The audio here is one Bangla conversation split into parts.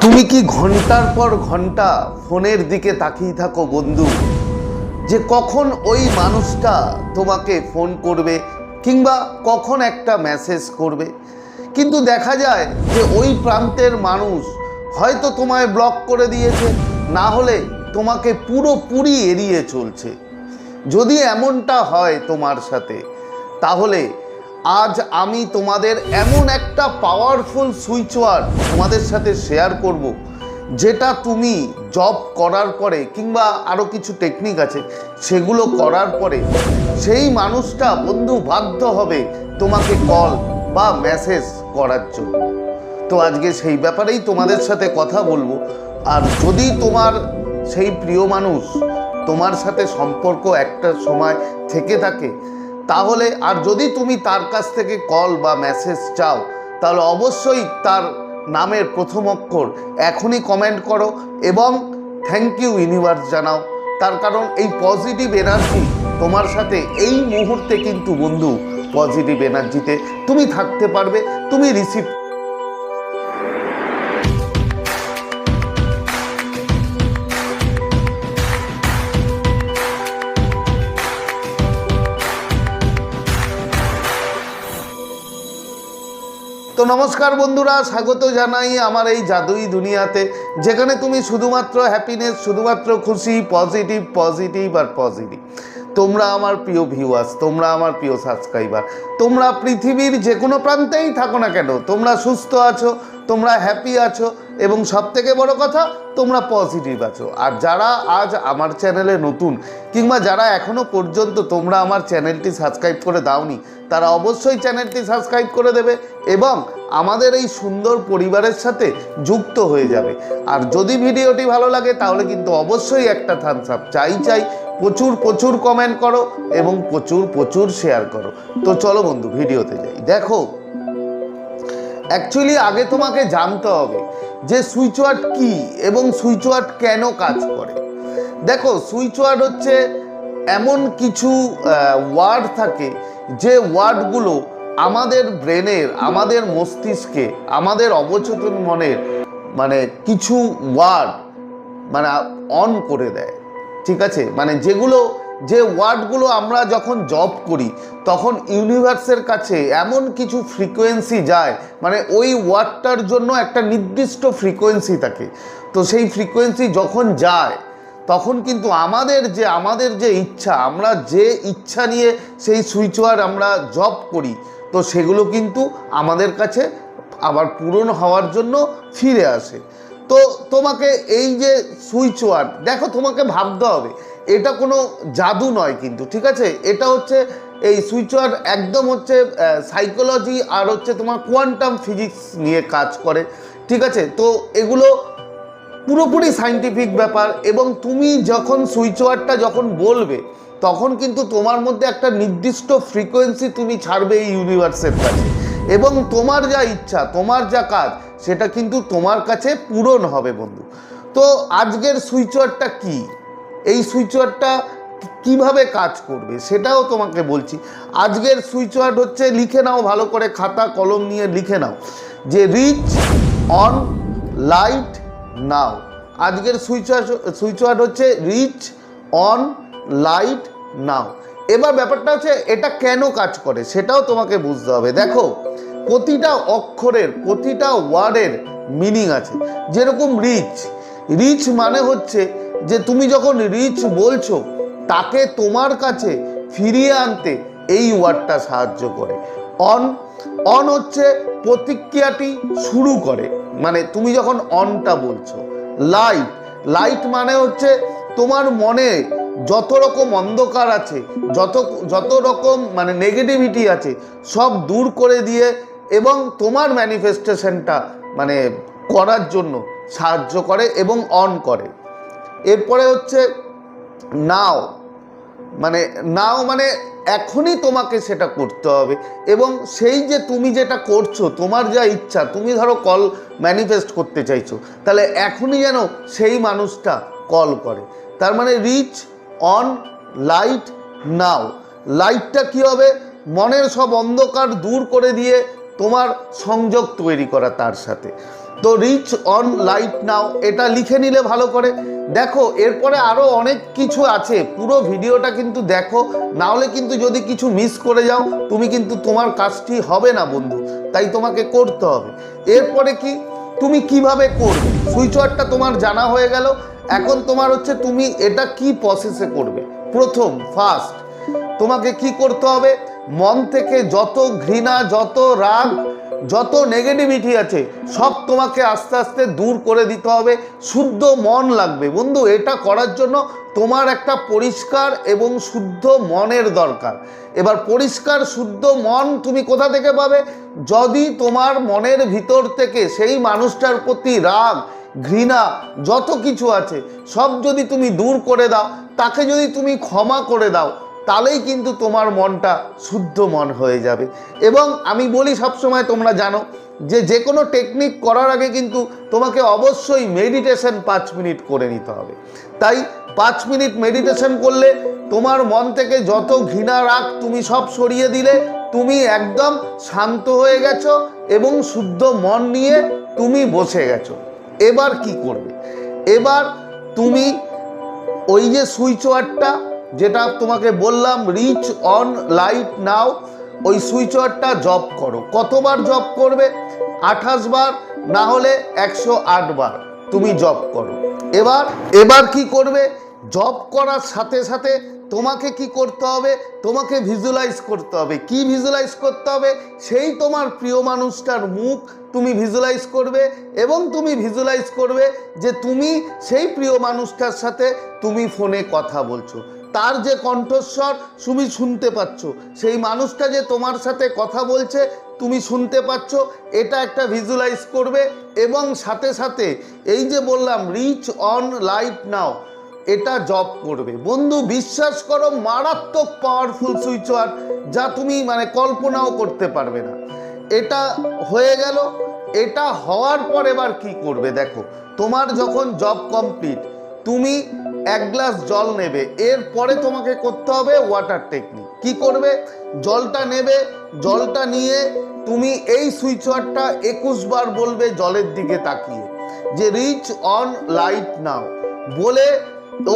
তুমি কি ঘন্টার পর ঘন্টা ফোনের দিকে তাকিয়ে থাকো বন্ধু, যে কখন ওই মানুষটা তোমাকে ফোন করবে কিংবা কখন একটা মেসেজ করবে, কিন্তু দেখা যায় যে ওই প্রান্তের মানুষ হয়তো তোমায় ব্লক করে দিয়েছে, না হলে তোমাকে পুরোপুরি এড়িয়ে চলছে। যদি এমনটা হয় তোমার সাথে, তাহলে আজ আমি তোমাদের এমন একটা পাওয়ারফুল সুইচ ওয়ার্ড তোমাদের সাথে শেয়ার করব, যেটা তুমি জব করার পরে কিংবা আরও কিছু টেকনিক আছে সেগুলো করার পরে সেই মানুষটা বন্ধু বাধ্য হবে তোমাকে কল বা মেসেজ করার জন্য। তো আজকে সেই ব্যাপারেই তোমাদের সাথে কথা বলবো। আর যদি তোমার সেই প্রিয় মানুষ তোমার সাথে সম্পর্ক একটা সময় থেকে থাকে, তাহলে আর যদি তুমি তার কাছ থেকে কল বা মেসেজ চাও, তাহলে অবশ্যই তার নামের প্রথম অক্ষর এখনই কমেন্ট করো এবং থ্যাংক ইউ ইউনিভার্স জানাও। তার কারণ এই পজিটিভ এনার্জি তোমার সাথে এই মুহূর্তে কিন্তু বন্ধু পজিটিভ এনার্জিতে তুমি থাকতে পারবে, তুমি রিসিভ। তো নমস্কার বন্ধুরা, স্বাগত জানাই আমার এই জাদুই দুনিয়াতে, যেখানে তুমি শুধুমাত্র হ্যাপিনেস, শুধুমাত্র খুশি, পজিটিভ পজিটিভ আর পজিটিভ। তোমরা আমার প্রিয় ভিউয়ার্স, তোমরা আমার প্রিয় সাবস্ক্রাইবার, তোমরা পৃথিবীর যে কোনো প্রান্তেই থাকো না কেন, তোমরা সুস্থ আছো, তোমরা হ্যাপি আছো এবং সবথেকে বড় কথা তোমরা পজিটিভ আছো। আর যারা আজ আমার চ্যানেলে নতুন কিংবা যারা এখনও পর্যন্ত তোমরা আমার চ্যানেলটি সাবস্ক্রাইব করে দাওনি, তারা অবশ্যই চ্যানেলটি সাবস্ক্রাইব করে দেবে এবং আমাদের এই সুন্দর পরিবারের সাথে যুক্ত হয়ে যাবে। আর যদি ভিডিওটি ভালো লাগে তাহলে কিন্তু অবশ্যই একটা থামস আপ চাই। প্রচুর প্রচুর কমেন্ট করো এবং প্রচুর প্রচুর শেয়ার করো। তো চলো বন্ধু ভিডিওতে যাই। দেখো, অ্যাকচুয়ালি আগে তোমাকে জানতে হবে যে সুইচ ওয়ার্ড কী এবং সুইচ ওয়ার্ড কেন কাজ করে। দেখো, সুইচ ওয়ার্ড হচ্ছে এমন কিছু ওয়ার্ড থাকে যে ওয়ার্ডগুলো আমাদের ব্রেনের, আমাদের মস্তিষ্কে, আমাদের অবচেতন মনের কিছু ওয়ার্ড অন করে দেয়। ঠিক আছে, যে ওয়ার্ডগুলো আমরা যখন জব করি তখন ইউনিভার্সের কাছে এমন কিছু ফ্রিকোয়েন্সি যায়, ওই ওয়ার্ডটার জন্য একটা নির্দিষ্ট ফ্রিকোয়েন্সি থাকে। তো সেই ফ্রিকোয়েন্সি যখন যায় তখন কিন্তু আমাদের যে ইচ্ছা, আমরা যে ইচ্ছা নিয়ে সেই সুইচ ওয়ার্ড আমরা জব করি, তো সেগুলো কিন্তু আমাদের কাছে আবার পূরণ হওয়ার জন্য ফিরে আসে। তো তোমাকে এই যে সুইচ ওয়ার্ড, দেখো তোমাকে ভাবতে হবে এটা কোনো জাদু নয় কিন্তু, ঠিক আছে। এটা হচ্ছে এই সুইচ ওয়ার্ড একদম হচ্ছে সাইকোলজি আর হচ্ছে তোমার কোয়ান্টাম ফিজিক্স নিয়ে কাজ করে, ঠিক আছে। তো এগুলো পুরোপুরি সায়েন্টিফিক ব্যাপার এবং তুমি যখন সুইচ ওয়ার্ডটা যখন বলবে তখন কিন্তু তোমার মধ্যে একটা নির্দিষ্ট ফ্রিকোয়েন্সি তুমি ছাড়বে এই ইউনিভার্সের কাছে এবং তোমার যা ইচ্ছা, তোমার যা কাজ, সেটা কিন্তু তোমার কাছে পূরণ হবে বন্ধু। তো আজকের সুইচ ওয়ার্ডটা কী, এই সুইচ ওয়ার্ডটা কীভাবে কাজ করবে সেটাও তোমাকে বলছি। আজকের সুইচ ওয়ার্ড হচ্ছে, লিখে নাও ভালো করে, খাতা কলম নিয়ে লিখে নাও যে রিচ অন লাইট নাও। আজকের সুইচ ওয়ার্ড হচ্ছে রিচ অন লাইট নাও। এবার ব্যাপারটা হচ্ছে এটা কেন কাজ করে সেটাও তোমাকে বুঝতে হবে। দেখো, প্রতিটা অক্ষরের, প্রতিটা ওয়ার্ডের মিনিং আছে। যেরকম রিচ মানে হচ্ছে যে তুমি যখন রিচ বলছো তাকে তোমার কাছে ফিরিয়ে আনতে এই ওয়ার্ডটা সাহায্য করে। অন হচ্ছে প্রতিক্রিয়াটি শুরু করে, তুমি যখন অনটা বলছো। লাইট মানে হচ্ছে তোমার মনে যত রকম অন্ধকার আছে, যত রকম নেগেটিভিটি আছে, সব দূর করে দিয়ে এবং তোমার ম্যানিফেস্টেশনটা করার জন্য সাহায্য করে এবং অন করে। এরপরে হচ্ছে নাও, নাও এখনই তোমাকে সেটা করতে হবে এবং সেই যে তুমি যেটা করছো, তোমার যা ইচ্ছা, তুমি ধরো কল ম্যানিফেস্ট করতে চাইছো, তাহলে এখনই যেন সেই মানুষটা কল করে। তার রিচ অন লাইট নাও। লাইটটা কী হবে, মনের সব অন্ধকার দূর করে দিয়ে তোমার সংযোগ তৈরি করা তার সাথে। তো রিচ অন লাইট নাও এটা লিখে নিলে ভালো করে। দেখো এরপরে আরও অনেক কিছু আছে, পুরো ভিডিওটা কিন্তু দেখো, না হলে কিন্তু যদি কিছু মিস করে যাও তুমি কিন্তু তোমার কাজটি হবে না বন্ধু, তাই তোমাকে করতে হবে। এরপরে কি তুমি কিভাবে করবে, সুইচ ওয়ার্ডটা তোমার জানা হয়ে গেল। এখন তোমার হচ্ছে তুমি এটা কি প্রসেসে করবে। প্রথম ফার্স্ট তোমাকে কি করতে হবে, মন থেকে যত ঘৃণা, যত রাগ, যত নেগেটিভিটি আছে সব তোমাকে আস্তে আস্তে দূর করে দিতে হবে। শুদ্ধ মন লাগবে বন্ধু, এটা করার জন্য তোমার একটা পরিষ্কার এবং শুদ্ধ মনের দরকার। এবার পরিষ্কার শুদ্ধ মন তুমি কোথা থেকে পাবে, যদি তোমার মনের ভিতর থেকে সেই মানুষটার প্রতি রাগ, ঘৃণা যত কিছু আছে সব যদি তুমি দূর করে দাও, তাকে যদি তুমি ক্ষমা করে দাও, তাহলেই কিন্তু তোমার মনটা শুদ্ধ মন হয়ে যাবে। এবং আমি বলি সবসময়, তোমরা জানো যে কোনো টেকনিক করার আগে কিন্তু তোমাকে অবশ্যই মেডিটেশন 5 মিনিট করে নিতে হবে। তাই 5 মিনিট মেডিটেশন করলে তোমার মন থেকে যত ঘৃণা রাগ তুমি সব সরিয়ে দিলে, তুমি একদম শান্ত হয়ে গেছো এবং শুদ্ধ মন নিয়ে তুমি বসে গেছো। এবার কি করবে, এবার তুমি ওই যে সুইচ ওয়ার্ডটা যেটা তোমাকে বললাম রিচ অন লাইট নাও, ওই সুইচ ওয়ার্ডটা জপ করো। কতবার জপ করবে, 28 বার, না হলে 108 বার তুমি জপ করো। এবার কি করবে, জপ করার সাথে সাথে তোমাকে কি করতে হবে, তোমাকে ভিজুয়ালাইজ করতে হবে। কি ভিজুয়ালাইজ করতে হবে, সেই তোমার প্রিয় মানুষটার মুখ তুমি ভিজুয়ালাইজ করবে এবং তুমি ভিজুয়ালাইজ করবে যে তুমি সেই প্রিয় মানুষটার সাথে তুমি ফোনে কথা বলছো, তার যে কণ্ঠস্বর তুমি শুনতে পাচ্ছ, সেই মানুষটা যে তোমার সাথে কথা বলছে তুমি শুনতে পাচ্ছ, এটা একটা ভিজুয়ালাইজ করবে। এবং সাথে সাথে এই যে বললাম রিচ অন লাইট নাও, এটা জপ করবে। বন্ধু বিশ্বাস করো, মারাত্মক পাওয়ারফুল সুইচ ওয়ার্ড, যা তুমি কল্পনাও করতে পারবে না। এটা হয়ে গেল। এটা হওয়ার পর এবার কি করবে, দেখো তোমার যখন জব কমপ্লিট, তুমি 1 গ্লাস জল নেবে। এরপরে তোমাকে করতে হবে ওয়াটার টেকনিক। কি করবে, জলটা নেবে, জলটা নিয়ে তুমি এই সুইচ ওয়ার্ডটা 21 বার বলবে জলের দিকে তাকিয়ে, যে রিচ অন লাইট নাও বলে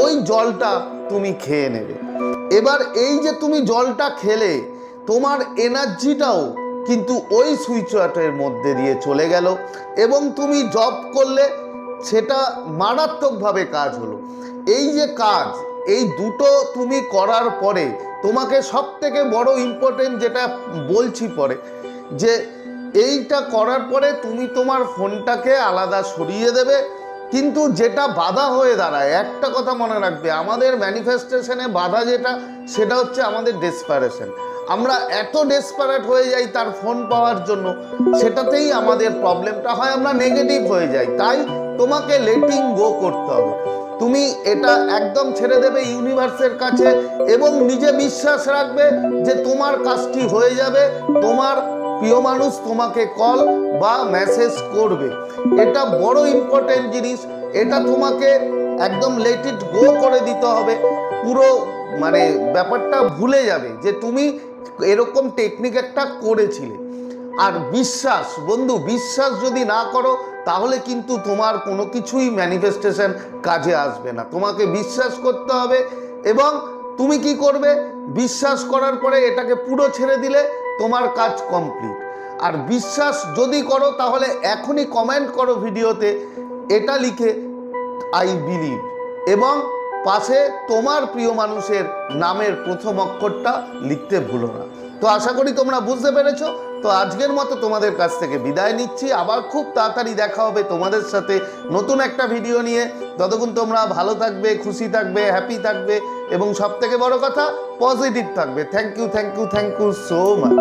ওই জলটা তুমি খেয়ে নেবে। এবার এই যে তুমি জলটা খেলে, তোমার এনার্জিটাও কিন্তু ওই সুইচ ওয়ার্ডের মধ্যে দিয়ে চলে গেল এবং তুমি জব করলে, সেটা মারাত্মকভাবে কাজ হলো। এই যে কাজ, এই দুটো তুমি করার পরে তোমাকে সব থেকে বড় ইম্পর্টেন্ট যেটা বলছি পরে, যে এইটা করার পরে তুমি তোমার ফোনটাকে আলাদা সরিয়ে দেবে। কিন্তু যেটা বাধা হয়ে দাঁড়ায়, একটা কথা মনে রাখবে, আমাদের ম্যানিফেস্টেশনে বাধা যেটা, সেটা হচ্ছে আমাদের ডেসপারেশন। আমরা এত ডেসপারেট হয়ে যাই তার ফোন পাওয়ার জন্য, সেটাতেই আমাদের প্রবলেমটা হয়, আমরা নেগেটিভ হয়ে যাই। তাই তোমাকে লেটিং গো করতে হবে। তুমি এটা একদম ছেড়ে দেবে ইউনিভার্সের কাছে এবং নিজে বিশ্বাস রাখবে যে তোমার কাজটি হয়ে যাবে, তোমার প্রিয় মানুষ তোমাকে কল বা মেসেজ করবে। এটা বড় ইম্পর্টেন্ট জিনিস, এটা তোমাকে একদম লেট ইট গো করে দিতে হবে। পুরো ব্যাপারটা ভুলে যাবে যে তুমি এরকম টেকনিক একটা করেছিলে। আর বিশ্বাস বন্ধু, বিশ্বাস যদি না করো তাহলে কিন্তু তোমার কোনো কিছুই ম্যানিফেস্টেশন কাজে আসবে না। তোমাকে বিশ্বাস করতে হবে এবং তুমি কি করবে, বিশ্বাস করার পরে এটাকে পুরো ছেড়ে দিলে তোমার কাজ কমপ্লিট। আর বিশ্বাস যদি করো তাহলে এখনই কমেন্ট করো ভিডিওতে এটা লিখে আই বিলিভ, এবং পাশে তোমার প্রিয় মানুষের নামের প্রথম অক্ষরটা লিখতে ভুলো না। তো আশা করি তোমরা বুঝতে পেরেছো। তো আজকের মতো তোমাদের কাছ থেকে বিদায় নিচ্ছি। আবার খুব তাড়াতাড়ি দেখা হবে তোমাদের সাথে নতুন একটা ভিডিও নিয়ে। ততক্ষণ তোমরা ভালো থাকবে, খুশি থাকবে, হ্যাপি থাকবে এবং সব থেকে বড় কথা পজিটিভ থাকবে। Thank you so much.